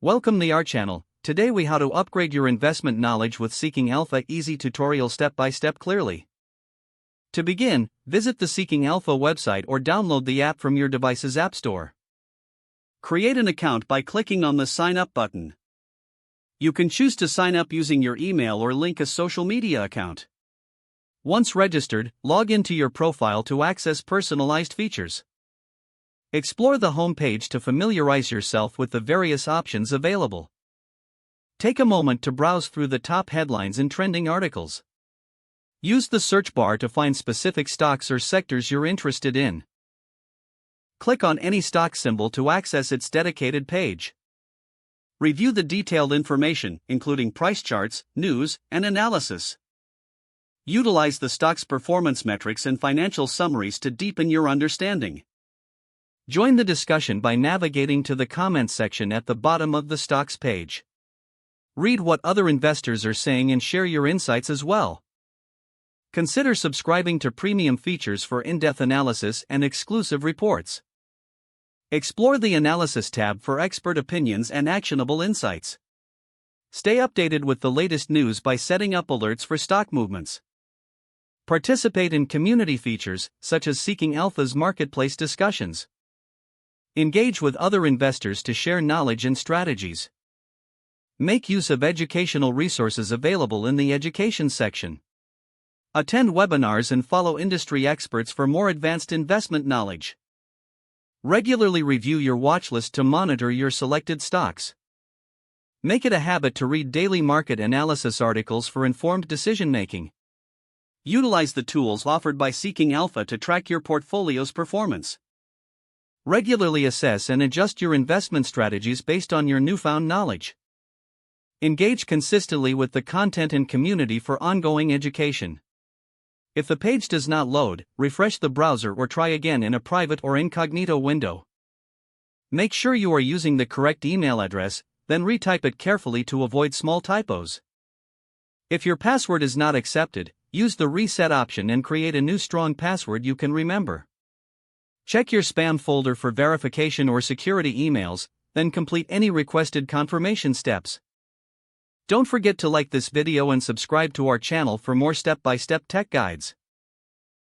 Welcome to our channel. Today we how to upgrade your investment knowledge with Seeking Alpha easy tutorial step by step clearly. To begin, visit the Seeking Alpha website or download the app from your device's app store. Create an account by clicking on the sign up button. You can choose to sign up using your email or link a social media account. Once registered, log into your profile to access personalized features. Explore the home page to familiarize yourself with the various options available. Take a moment to browse through the top headlines and trending articles. Use the search bar to find specific stocks or sectors you're interested in. Click on any stock symbol to access its dedicated page. Review the detailed information, including price charts, news, and analysis. Utilize the stock's performance metrics and financial summaries to deepen your understanding. Join the discussion by navigating to the comments section at the bottom of the stocks page. Read what other investors are saying and share your insights as well. Consider subscribing to premium features for in-depth analysis and exclusive reports. Explore the Analysis tab for expert opinions and actionable insights. Stay updated with the latest news by setting up alerts for stock movements. Participate in community features, such as Seeking Alpha's marketplace discussions. Engage with other investors to share knowledge and strategies. Make use of educational resources available in the education section. Attend webinars and follow industry experts for more advanced investment knowledge. Regularly review your watchlist to monitor your selected stocks. Make it a habit to read daily market analysis articles for informed decision-making. Utilize the tools offered by Seeking Alpha to track your portfolio's performance. Regularly assess and adjust your investment strategies based on your newfound knowledge. Engage consistently with the content and community for ongoing education. If the page does not load, refresh the browser or try again in a private or incognito window. Make sure you are using the correct email address, then retype it carefully to avoid small typos. If your password is not accepted, use the reset option and create a new strong password you can remember. Check your spam folder for verification or security emails, then complete any requested confirmation steps. Don't forget to like this video and subscribe to our channel for more step-by-step tech guides.